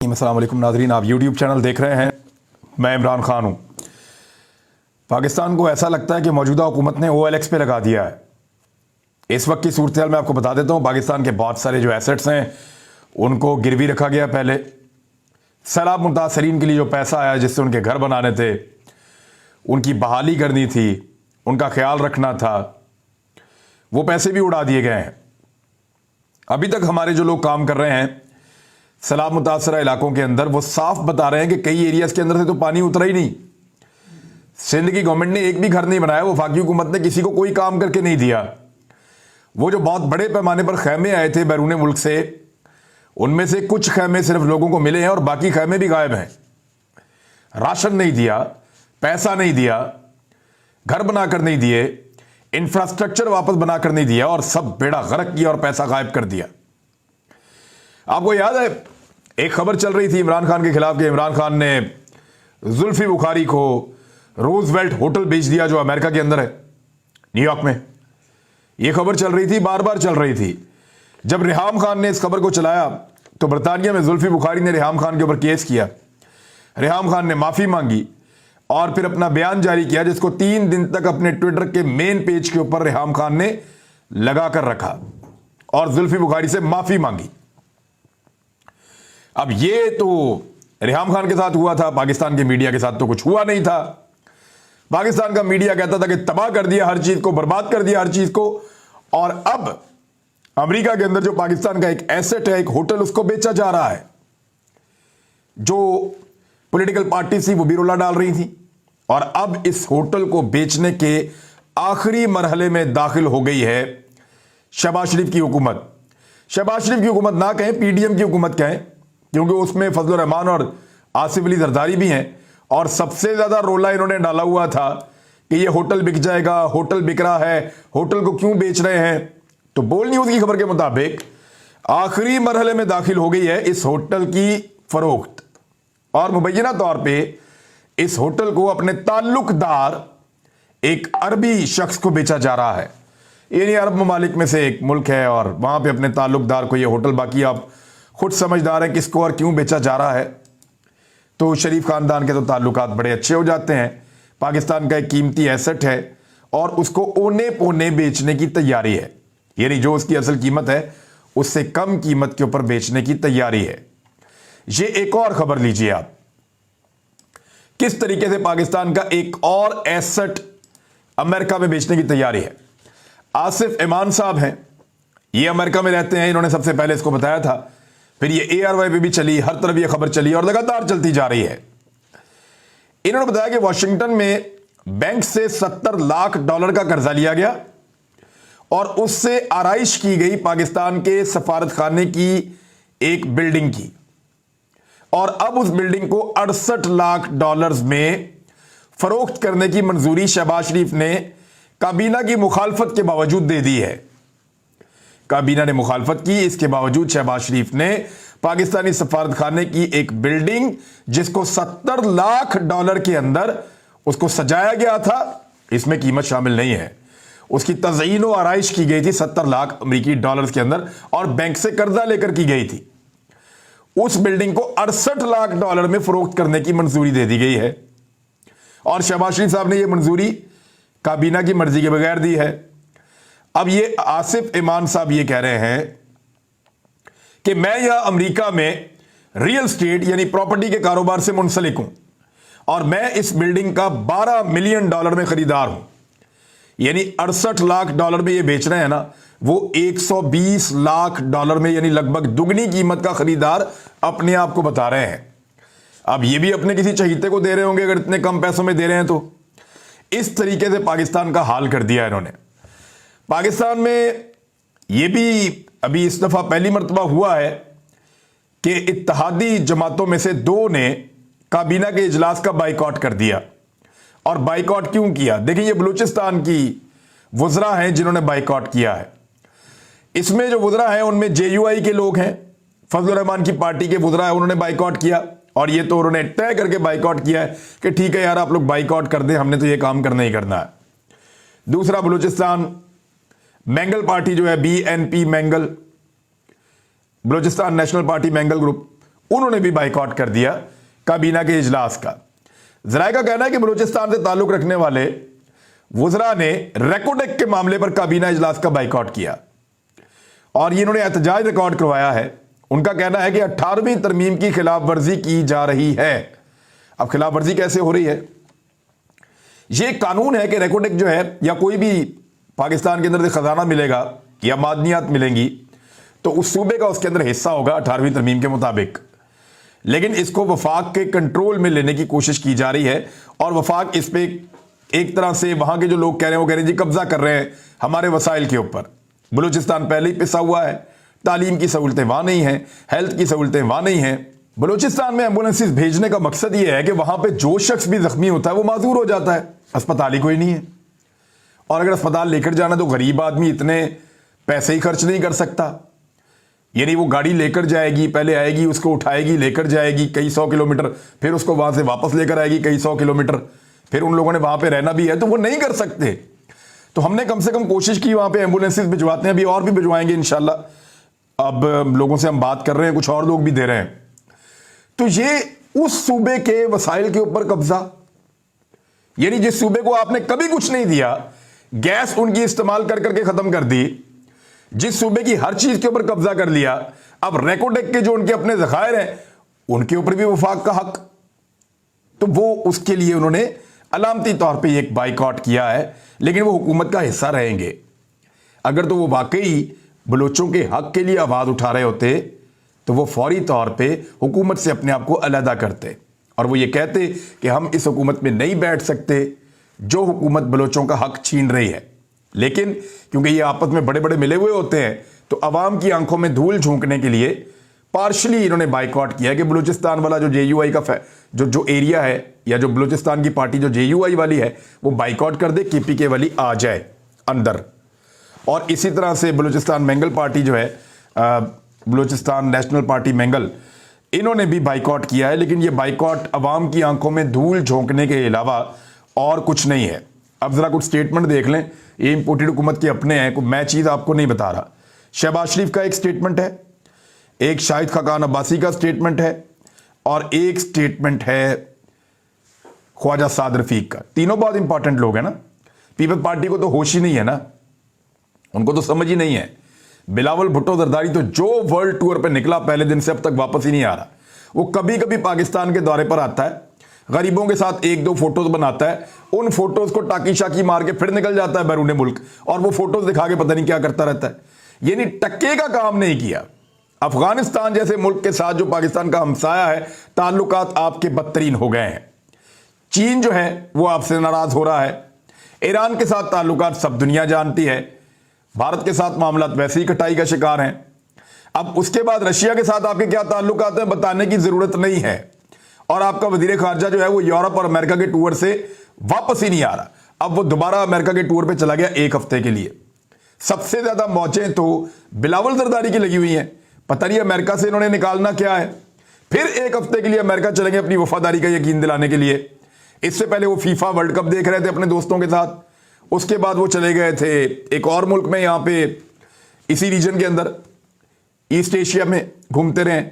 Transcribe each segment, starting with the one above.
रहीम। अस्सलाम वालेकुम नाज़रीन, आप यूट्यूब चैनल देख रहे हैं। मैं इमरान खान हूँ। पाकिस्तान को ऐसा लगता है कि मौजूदा हुकूमत ने OLX पे लगा दिया है। इस वक्त की सूरत हाल मैं आपको बता देता हूँ। पाकिस्तान के बहुत सारे जो एसेट्स हैं उनको गिरवी रखा गया। पहले सैलाब मुतासरीन के लिए जो पैसा आया, जिससे उनके घर बनाने थे, उनकी बहाली करनी थी, उनका ख्याल रखना था, वो पैसे भी उड़ा दिए गए हैं। अभी तक हमारे जो लोग काम कर रहे हैं सैलाब मुतासरा इलाकों के अंदर, वो साफ बता रहे हैं कि कई एरियाज के अंदर से तो पानी उतरा ही नहीं। सिंध की गवर्नमेंट ने एक भी घर नहीं बनाया। वो वफाकी हुकूमत ने किसी को कोई काम करके नहीं दिया। वो जो बहुत बड़े पैमाने पर खैमे आए थे बैरून मुल्क से, उनमें से कुछ खैमे सिर्फ लोगों को मिले हैं और बाकी खैमे भी गायब हैं। राशन नहीं दिया, पैसा नहीं दिया, घर बनाकर नहीं दिए, इंफ्रास्ट्रक्चर वापस बनाकर नहीं दिया, और सब बेड़ा गर्क किया और पैसा गायब कर दिया। आपको याद है एक खबर चल रही थी इमरान खान के खिलाफ कि इमरान खान ने जुल्फी बुखारी को रोजवेल्ट होटल बेच दिया, जो अमेरिका के अंदर है, न्यूयॉर्क में। यह खबर चल रही थी, बार बार चल रही थी। जब रिहाम खान ने इस खबर को चलाया तो बरतानिया में जुल्फी बुखारी ने रिहाम खान के ऊपर केस किया। रिहाम खान ने माफी मांगी और फिर अपना बयान जारी किया, जिसको 3 दिन तक अपने ट्विटर के मेन पेज के ऊपर रिहाम खान ने लगा कर रखा और जुल्फी बुखारी से माफी मांगी। अब ये तो रिहाम खान के साथ हुआ था, पाकिस्तान के मीडिया के साथ तो कुछ हुआ नहीं था। पाकिस्तान का मीडिया कहता था कि तबाह कर दिया हर चीज को, बर्बाद कर दिया हर चीज को। और अब अमेरिका के अंदर जो पाकिस्तान का एक एसेट है, एक होटल, उसको बेचा जा रहा है। जो पॉलिटिकल पार्टी थी वो भी रोला डाल रही थी, और अब इस होटल को बेचने के आखिरी मरहले में दाखिल हो गई है शहबाज शरीफ की हुकूमत। शहबाज शरीफ की हुकूमत ना कहें, PDM की हुकूमत कहें, क्योंकि उसमें फजल रहमान और आसिफ अली जरदारी भी हैं। और सबसे ज्यादा रोला इन्होंने डाला हुआ था कि ये होटल बिक जाएगा, होटल बिक रहा है, होटल को क्यों बेच रहे हैं। तो बोल न्यूज की खबर के मुताबिक आखिरी मरहले में दाखिल हो गई है इस होटल की फरोख्त, और मुबैना तौर पे इस होटल को अपने ताल्लुकदार एक अरबी शख्स को बेचा जा रहा है। यानी अरब ममालिक में से एक मुल्क है और वहां पे अपने ताल्लुकदार को यह होटल, बाकी आप खुद समझदार है किसको और क्यों बेचा जा रहा है। तो शरीफ खानदान के तो ताल्लुकात बड़े अच्छे हो जाते हैं। पाकिस्तान का एक कीमती एसेट है और उसको ओने पोने बेचने की तैयारी है, यानी जो उसकी असल कीमत है उससे कम कीमत के ऊपर बेचने की तैयारी है। ये एक और खबर लीजिए आप, किस तरीके से पाकिस्तान का एक और एसेट अमेरिका में बेचने की तैयारी है। आसिफ इमान साहब हैं, ये अमेरिका में रहते हैं, इन्होंने सबसे पहले इसको बताया था, फिर ये ARY पे भी चली, हर तरफ ये खबर चली और लगातार चलती जा रही है। इन्होंने बताया कि वॉशिंगटन में बैंक से $70 लाख का कर्जा लिया गया और उससे आराइश की गई पाकिस्तान के सफारत खाने की एक बिल्डिंग की, और अब उस बिल्डिंग को $68 लाख में फरोख्त करने की मंजूरी शहबाज शरीफ ने काबीना की मुखालफत के बावजूद दे दी है। काबीना ने मुखालफत की, इसके बावजूद शहबाज शरीफ ने पाकिस्तानी सफारत खाने की एक बिल्डिंग, जिसको $70 लाख के अंदर उसको सजाया गया था, इसमें कीमत शामिल नहीं है, उसकी तज़यीन और आराइश की गई थी $70 लाख अमेरिकी के अंदर, और बैंक से कर्जा लेकर की गई थी। उस बिल्डिंग को $68 लाख में फरोख्त करने की मंजूरी दे दी गई है, और शहबाज शरीफ साहब ने यह मंजूरी काबीना की मर्जी के बगैर दी है। अब ये आसिफ इमान साहब ये कह रहे हैं कि मैं यह अमेरिका में रियल स्टेट यानी प्रॉपर्टी के कारोबार से मुंसलिक हूं, और मैं इस बिल्डिंग का $12 मिलियन में खरीदार हूं। यानी $68 लाख में ये बेच रहे हैं ना, वो $120 लाख में, यानी लगभग दुगनी कीमत का खरीदार अपने आप को बता रहे हैं। अब ये भी अपने किसी चहीते को दे रहे होंगे अगर इतने कम पैसों में दे रहे हैं तो। इस तरीके से पाकिस्तान का हाल कर दिया इन्होंने। पाकिस्तान में यह भी अभी इस दफा पहली मर्तबा हुआ है कि इत्तेहादी जमातों में से 2 ने काबीना के इजलास का बाइकआउट कर दिया। और बाइकआउट क्यों किया? देखिए, ये बलूचिस्तान की वुज़रा हैं जिन्होंने बाइकआउट किया है। इसमें जो वुज़रा हैं उनमें JUI के लोग हैं, फजल रहमान की पार्टी के वुज़रा है, उन्होंने बाइकआउट किया। और ये तो उन्होंने तय करके बाइकआउट किया है कि ठीक है यार, आप लोग बाइकआउट कर दें, हमने तो ये काम करना ही करना है। दूसरा, बलूचिस्तान मैंगल पार्टी जो है, BNP mangle, Balochistan national party mangle group, उन्होंने भी बाइकआउट कर दिया काबीना के इजलास का। जराए का कहना है कि बलूचिस्तान से ताल्लुक रखने वाले वुज़रा ने रेकोडेक के मामले पर काबीना इजलास का बाइकआउट किया और ये इन्होंने एहतजाज रिकॉर्ड करवाया है। उनका कहना है कि 18वीं तरमीम की खिलाफ वर्जी की जा रही है। अब खिलाफ वर्जी कैसे हो रही है? ये कानून है कि रेकोडेक जो है, या कोई भी पाकिस्तान के अंदर से खजाना मिलेगा या मादनियात मिलेंगी तो उस सूबे का उसके अंदर हिस्सा होगा 18वीं तरमीम के मुताबिक। लेकिन इसको वफाक के कंट्रोल में लेने की कोशिश की जा रही है और वफाक इस पे एक तरह से वहां के जो लोग कह रहे हैं वो कह रहे हैं जी कब्जा कर रहे हैं हमारे वसाइल के ऊपर। बलूचिस्तान पहले ही पिसा हुआ है, तालीम की सहूलतें वहां नहीं हैं, हेल्थ की सहूलतें वहां नहीं हैं। बलूचिस्तान में एम्बुलेंसेस भेजने का मकसद यह है कि वहां पे जो शख्स भी जख्मी होता है वो माजूर हो जाता है, अस्पताल ही कोई नहीं है। और अगर अस्पताल लेकर जाना तो गरीब आदमी इतने पैसे ही खर्च नहीं कर सकता, यानी वो गाड़ी लेकर जाएगी, पहले आएगी, उसको उठाएगी, लेकर जाएगी कई 100 किलोमीटर, फिर उसको वहां से वापस लेकर आएगी कई 100 किलोमीटर, फिर उन लोगों ने वहां पे रहना भी है तो वो नहीं कर सकते। तो हमने कम से कम कोशिश की, वहां पे एम्बुलेंसेस भिजवाते हैं, अभी और भी भिजवाएंगे इंशाल्लाह। अब लोगों से हम बात कर रहे हैं, कुछ और लोग भी दे रहे हैं। तो ये उस सूबे के वसाइल के ऊपर कब्जा, यानी जिस सूबे को आपने कभी कुछ नहीं दिया, गैस उनकी इस्तेमाल कर करके खत्म कर दी, जिस सूबे की हर चीज के ऊपर कब्जा कर लिया, अब रेकोडेक के जो उनके अपने ज़खायर हैं उनके ऊपर भी वफाक का हक, तो वो उसके लिए उन्होंने अलामती तौर पे एक बाइकआउट किया है। लेकिन वो हुकूमत का हिस्सा रहेंगे। अगर तो वो वाकई बलोचों के हक के लिए आवाज उठा रहे होते तो वो फौरी तौर पे हुकूमत से अपने आप को अलहदा करते और वो ये कहते कि हम इस हुकूमत में नहीं बैठ सकते जो हुकूमत बलोचों का हक छीन रही है। लेकिन क्योंकि ये आपस में बड़े बड़े मिले हुए होते हैं तो अवाम की आंखों में धूल झोंकने के लिए पार्शली इन्होंने बाइकआउट किया कि बलूचिस्तान वाला जो जेयूआई का जो एरिया है या जो बलूचिस्तान की पार्टी जो जेयूआई वाली है वो बाइकआउट कर दे, केपीके वाली आ जाए अंदर। और इसी तरह से बलूचिस्तान मंगल पार्टी जो है, बलूचिस्तान नेशनल पार्टी मंगल, इन्होंने भी बाइकआउट किया है। लेकिन ये बाइकआउट अवाम की आंखों में धूल झोंकने के अलावा और कुछ नहीं है। अब जरा कुछ स्टेटमेंट देख लें, ये इंपोर्टेड हुकूमत के अपने हैं, मैं चीज़ आपको नहीं बता रहा। शहबाज शरीफ का एक स्टेटमेंट है, एक शाहिद खाकान अब्बासी का स्टेटमेंट है और एक स्टेटमेंट है ख्वाजा साद रफीक का। तीनों बहुत इंपॉर्टेंट लोग हैं ना। पीपल्स पार्टी को तो होश ही नहीं है ना, उनको तो समझ ही नहीं है। बिलावल भुट्टो जरदारी तो जो वर्ल्ड टूर पे निकला पहले दिन से अब तक वापस ही नहीं आ रहा। वो कभी कभी पाकिस्तान के दौरे पर आता है, गरीबों के साथ एक दो फोटोज बनाता है, उन फोटोज को टाकी शाकी मार के फिर निकल जाता है बैरून मुल्क और वो फोटोज दिखा के पता नहीं क्या करता रहता है। यानी टक्के का काम नहीं किया। अफगानिस्तान जैसे मुल्क के साथ जो पाकिस्तान का हमसाया है, ताल्लुकात आपके बदतरीन हो गए हैं। चीन जो है वो आपसे नाराज हो रहा है, ईरान के साथ ताल्लुकात सब दुनिया जानती है, भारत के साथ मामला वैसे ही कटाई का शिकार हैं। अब उसके बाद रशिया के साथ आपके क्या ताल्लुकात हैं बताने की जरूरत नहीं है। और आपका वजीर खारजा जो है वो यूरोप और अमेरिका के टूर से वापस ही नहीं आ रहा। अब वो दोबारा अमेरिका के टूर पे चला गया एक हफ्ते के लिए। सबसे ज्यादा मौजें तो बिलावल जरदारी की लगी हुई हैं, पता नहीं अमेरिका से इन्होंने निकालना क्या है। फिर एक हफ्ते के लिए अमेरिका चलेंगे अपनी वफादारी का यकीन दिलाने के लिए। इससे पहले वो फीफा वर्ल्ड कप देख रहे थे अपने दोस्तों के साथ, उसके बाद वो चले गए थे एक और मुल्क में, यहां पे इसी रीजन के अंदर ईस्ट एशिया में घूमते रहे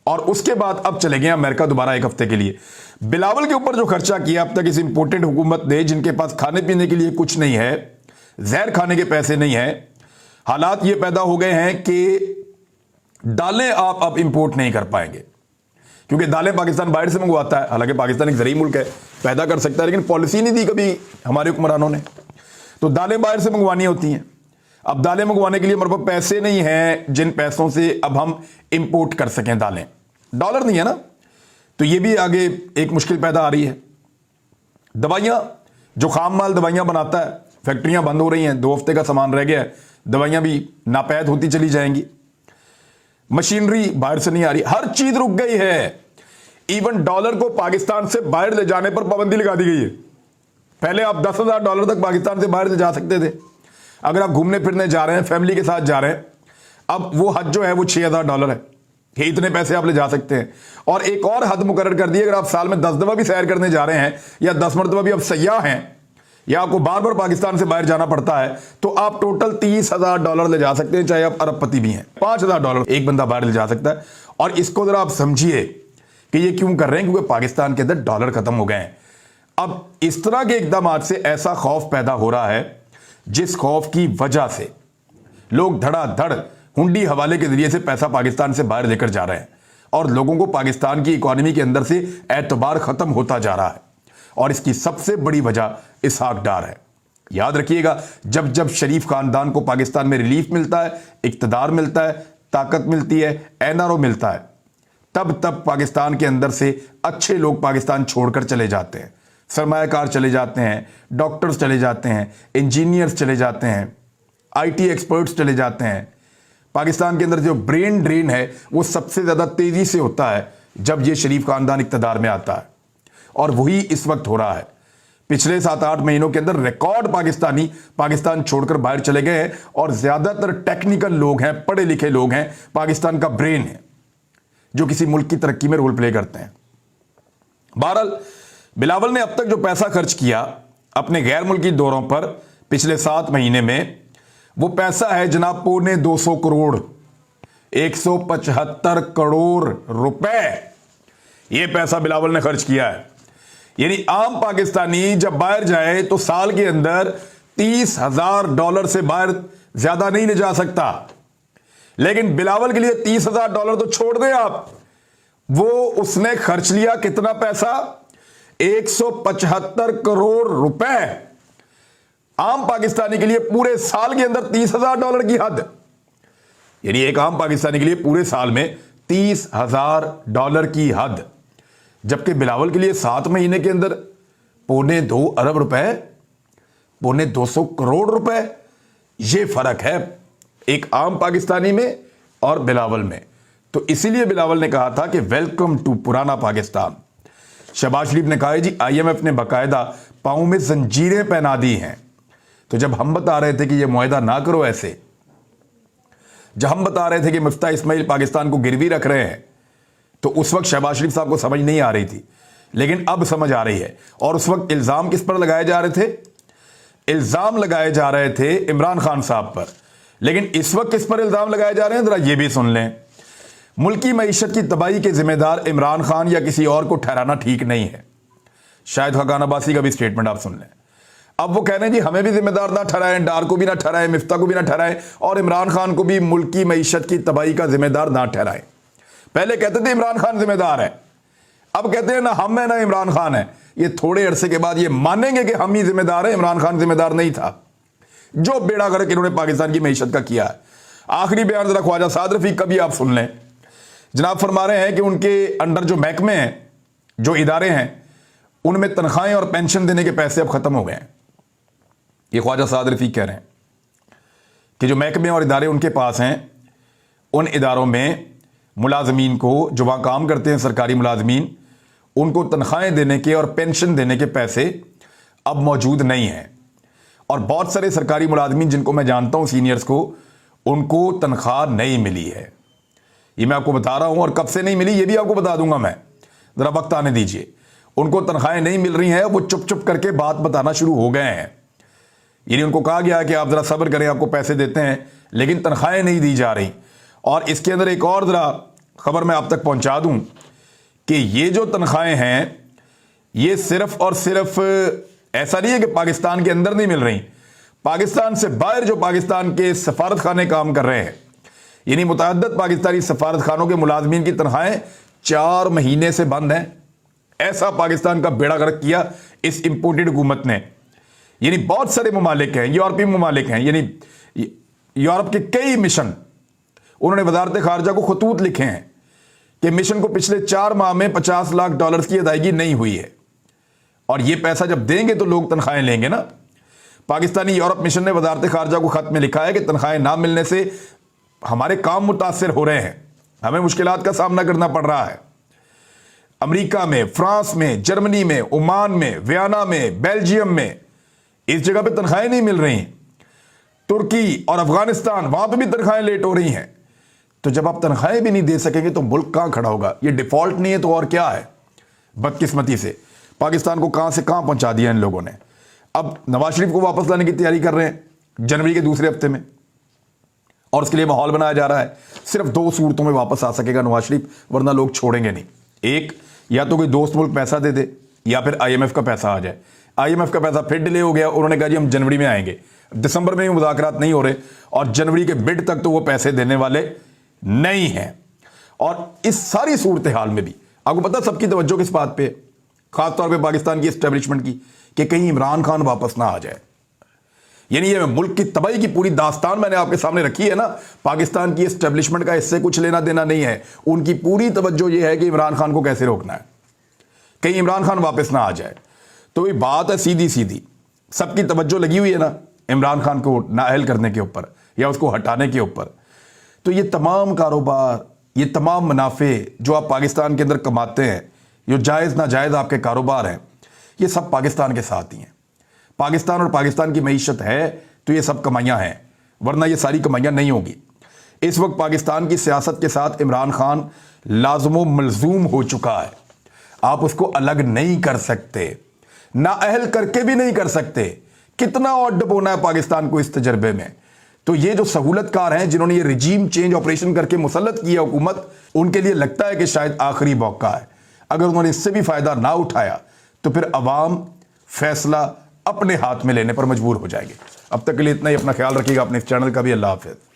और उसके बाद अब चले गए अमेरिका दोबारा एक हफ्ते के लिए। बिलावल के ऊपर जो खर्चा किया अब तक इस इंपोर्टेड हुकूमत ने, जिनके पास खाने पीने के लिए कुछ नहीं है, जहर खाने के पैसे नहीं है, हालात ये पैदा हो गए हैं कि दालें आप अब इंपोर्ट नहीं कर पाएंगे क्योंकि दालें पाकिस्तान बाहर से मंगवाता है। हालांकि पाकिस्तान एक ज़रूरी मुल्क है, पैदा कर सकता है, लेकिन पॉलिसी नहीं दी कभी हमारे हुक्मरानों ने, तो दालें बाहर से मंगवानी होती हैं। अब दालें मंगवाने के लिए हमारे पास पैसे नहीं हैं जिन पैसों से अब हम इंपोर्ट कर सकें दालें, डॉलर नहीं है ना, तो ये भी आगे एक मुश्किल पैदा आ रही है। दवाइयाँ, जो खाम माल दवाइयाँ बनाता है, फैक्ट्रियाँ बंद हो रही हैं, 2 हफ्ते का सामान रह गया है, दवाइयाँ भी नापैद होती चली जाएंगी, मशीनरी बाहर से नहीं आ रही, हर चीज रुक गई है। इवन डॉलर को पाकिस्तान से बाहर ले जाने पर पाबंदी लगा दी गई है। पहले आप $10,000 तक पाकिस्तान से बाहर ले जा सकते थे अगर आप घूमने फिरने जा रहे हैं, फैमिली के साथ जा रहे हैं। अब वो हद जो है वो $6,000 है कि इतने पैसे आप ले जा सकते हैं। और एक और हद मुकर्रर कर दी, अगर आप साल में 10 दफा भी सैर करने जा रहे हैं या 10 मरतबा भी आप सयाह हैं या आपको बार बार पाकिस्तान से बाहर जाना पड़ता है तो आप टोटल $30,000 ले जा सकते हैं, चाहे आप अरबपति भी हैं। $5,000 एक बंदा बाहर ले जा सकता है और इसको जरा आप समझिए कि ये क्यों कर रहे हैं, क्योंकि पाकिस्तान के अंदर डॉलर खत्म हो गए हैं। अब इस तरह के इकदाम से ऐसा खौफ पैदा हो रहा है जिस खौफ की वजह से लोग धड़ाधड़ हुंडी हवाले के जरिए से पैसा पाकिस्तान से बाहर लेकर जा रहे हैं और लोगों को पाकिस्तान की इकोनॉमी के अंदर से एतबार खत्म होता जा रहा है। और इसकी सबसे बड़ी वजह इसहाक डार है। याद रखिएगा, जब जब शरीफ खानदान को पाकिस्तान में रिलीफ मिलता है, इक्तदार मिलता है, ताकत मिलती है, एनआरओ मिलता है, तब तब पाकिस्तान के अंदर से अच्छे लोग पाकिस्तान छोड़कर चले जाते हैं। सरमायाकार चले जाते हैं, डॉक्टर्स चले जाते हैं, इंजीनियर्स चले जाते हैं, आईटी एक्सपर्ट्स चले जाते हैं। पाकिस्तान के अंदर जो ब्रेन ड्रेन है वो सबसे ज़्यादा तेज़ी से होता है जब ये शरीफ खानदान इक़्तिदार में आता है, और वही इस वक्त हो रहा है। पिछले 7-8 महीनों के अंदर रिकॉर्ड पाकिस्तानी पाकिस्तान छोड़कर बाहर चले गए हैं और ज़्यादातर टेक्निकल लोग हैं, पढ़े लिखे लोग हैं, पाकिस्तान का ब्रेन है जो किसी मुल्क की तरक्की में रोल प्ले करते हैं। बहरहाल बिलावल ने अब तक जो पैसा खर्च किया अपने गैर मुल्की दौरों पर पिछले 7 महीने में, वो पैसा है जनाब 225 करोड़, 175 करोड़ रुपए ये पैसा बिलावल ने खर्च किया है। यानी आम पाकिस्तानी जब बाहर जाए तो साल के अंदर $30,000 से बाहर ज्यादा नहीं ले जा सकता, लेकिन बिलावल के लिए $30,000 तो छोड़ दें आप, वो उसने खर्च लिया कितना पैसा, 175 करोड़ रुपए। आम पाकिस्तानी के लिए पूरे साल के अंदर $30,000 की हद, यानी एक आम पाकिस्तानी के लिए पूरे साल में $30,000 की हद, जबकि बिलावल के लिए 7 महीने के अंदर 2.25 अरब रुपए, 2.25 करोड़ रुपए। ये फर्क है एक आम पाकिस्तानी में और बिलावल में। तो इसीलिए बिलावल ने कहा था कि वेलकम टू पुराना पाकिस्तान। शहबाज शरीफ ने कहा है जी IMF ने बाकायदा पांव में जंजीरें पहना दी हैं। तो जब हम बता रहे थे कि ये मुआहदा ना करो ऐसे, जब हम बता रहे थे कि मुफ्ता इस्माइल पाकिस्तान को गिरवी रख रहे हैं, तो उस वक्त शहबाज शरीफ साहब को समझ नहीं आ रही थी, लेकिन अब समझ आ रही है। और उस वक्त इल्जाम किस पर लगाए जा रहे थे? इल्जाम लगाए जा रहे थे इमरान खान साहब पर, लेकिन इस वक्त किस पर इल्जाम लगाए जा रहे हैं जरा ये भी सुन लें। मुल्की मईशत की तबाही के जिम्मेदार इमरान खान या किसी और को ठहराना ठीक नहीं है। शाहिद खाकान अब्बासी का भी स्टेटमेंट आप सुन लें। अब वो कह रहे हैं जी हमें भी जिम्मेदार ना ठहराएं, डार को भी ना ठहराएं, मिफ्ता को भी ना ठहराएं, और इमरान खान को भी मुल्की मईशत की तबाही का जिम्मेदार ना ठहराएं। पहले कहते थे इमरान खान जिम्मेदार है, अब कहते हैं ना हम है ना इमरान खान है। ये थोड़े अरसे के बाद ये मानेंगे कि हम ही जिम्मेदार हैं, इमरान खान जिम्मेदार नहीं था। जो बेड़ा गर्क इन्होंने पाकिस्तान की मईशत का किया है। आखिरी बयान जरा ख्वाजा साद रफीक का भी आप सुन लें। जनाब फरमा रहे हैं कि उनके अंडर जो महकमे हैं, जो इदारे हैं, उनमें तनख्वाहें और पेंशन देने के पैसे अब खत्म हो गए हैं। ये ख्वाजा साद रफीक कह रहे हैं कि जो महकमे और इदारे उनके पास हैं, उन इदारों में मुलाजमीन को, जो वहाँ काम करते हैं सरकारी मुलाजमीन, उनको तनख्वाहें देने के और पेंशन देने के पैसे अब मौजूद नहीं हैं। और बहुत सारे सरकारी मुलाजमीन जिनको मैं जानता हूँ, सीनियर्स को, उनको तनख्वाह नहीं मिली है। ये मैं आपको बता रहा हूँ, और कब से नहीं मिली ये भी आपको बता दूंगा मैं, ज़रा वक्त आने दीजिए। उनको तनख्वाहें नहीं मिल रही हैं, वो चुप चुप करके बात बताना शुरू हो गए हैं। यानी उनको कहा गया है कि आप ज़रा सब्र करें, आपको पैसे देते हैं, लेकिन तनख्वाहें नहीं दी जा रही। और इसके अंदर एक और ज़रा खबर मैं आप तक पहुंचा दूं कि ये जो तनख्वाहें हैं, ये सिर्फ और सिर्फ ऐसा नहीं है कि पाकिस्तान के अंदर नहीं मिल रही, पाकिस्तान से बाहर जो पाकिस्तान के सफारत खाने काम कर रहे हैं, यानी मुतअद्दिद पाकिस्तानी सफारत खानों के मुलाजमीन की तनख्वाहें 4 महीने से बंद हैं। ऐसा पाकिस्तान का बेड़ा गर्क किया इस इंपोर्टेड हुकूमत ने। यानी बहुत सारे ममालिक हैं, यूरोपीय ममालिक हैं, यानी यूरोप के कई मिशन, उन्होंने वजारत खारजा को खतूत लिखे हैं कि मिशन को पिछले 4 माह में $50 लाख की अदायगी नहीं हुई है, और ये पैसा जब देंगे तो लोग तनख्वाहें लेंगे ना। पाकिस्तानी यूरोप मिशन ने वजारत खारजा को खत में लिखा है कि तनख्वाहें ना मिलने से हमारे काम मुतासर हो रहे हैं, हमें मुश्किलात का सामना करना पड़ रहा है। अमेरिका में, फ्रांस में, जर्मनी में, ओमान में, वियना में, बेल्जियम में, इस जगह पे तनख्वाहें नहीं मिल रही। तुर्की और अफगानिस्तान, वहां पे भी तनख्वाहें लेट हो रही हैं। तो जब आप तनख्वाहें भी नहीं दे सकेंगे तो मुल्क कहां खड़ा होगा? ये डिफॉल्ट नहीं है तो और क्या है? बदकिस्मती से पाकिस्तान को कहां से कहां पहुंचा दिया इन लोगों ने। अब नवाज शरीफ को वापस लाने की तैयारी कर रहे हैं जनवरी के दूसरे हफ्ते में, اور اس کے لیے माहौल बनाया जा रहा है। सिर्फ 2 सूरतों में वापस आ सकेगा नवाज शरीफ, वरना लोग छोड़ेंगे नहीं। एक, या तो कोई दोस्त मुल्क पैसा दे दे, या फिर IMF का पैसा आ जाए। IMF का पैसा फिर डिले हो गया, उन्होंने कहा जी हम जनवरी में आएंगे। दिसंबर में भी मुज़ाकरात नहीं हो रहे और जनवरी के मिड तक तो वो पैसे देने वाले नहीं हैं। और इस सारी सूरत हाल में भी आपको पता सबकी तवज्जो किस बात पे है, खासतौर पे पाकिस्तान की एस्टेब्लिशमेंट की, कि कहीं इमरान खान वापस ना आ जाए। यानी ये मुल्क की तबाही की पूरी दास्तान मैंने आपके सामने रखी है ना, पाकिस्तान की एस्टेब्लिशमेंट का इससे कुछ लेना देना नहीं है। उनकी पूरी तवज्जो ये है कि इमरान खान को कैसे रोकना है, कहीं इमरान खान वापस ना आ जाए। तो ये बात है सीधी सीधी, सबकी तवज्जो लगी हुई है ना इमरान खान को नाअहल करने के ऊपर या उसको हटाने के ऊपर। तो ये तमाम कारोबार, ये तमाम मुनाफे जो आप पाकिस्तान के अंदर कमाते हैं, जो जायज़ नाजायज़ आपके कारोबार हैं, ये सब पाकिस्तान के साथ ही हैं। पाकिस्तान और पाकिस्तान की मईशत है तो ये सब कमाइयाँ हैं, वरना ये सारी कमाइयाँ नहीं होगी। इस वक्त पाकिस्तान की सियासत के साथ इमरान खान लाज़िम मलज़ूम हो चुका है। आप उसको अलग नहीं कर सकते, नाअहल करके भी नहीं कर सकते। कितना और डबोना है पाकिस्तान को इस तजर्बे में। तो ये जो सहूलतकार हैं जिन्होंने ये रिजीम चेंज ऑपरेशन करके मुसल्लत किया हुकूमत, उनके लिए लगता है कि शायद आखिरी मौका है। अगर उन्होंने इससे भी फ़ायदा ना उठाया तो फिर अवाम फैसला अपने हाथ में लेने पर मजबूर हो जाएगी। अब तक के लिए इतना ही, अपना ख्याल रखिएगा अपने इस चैनल का भी। अल्लाह हाफ़िज़।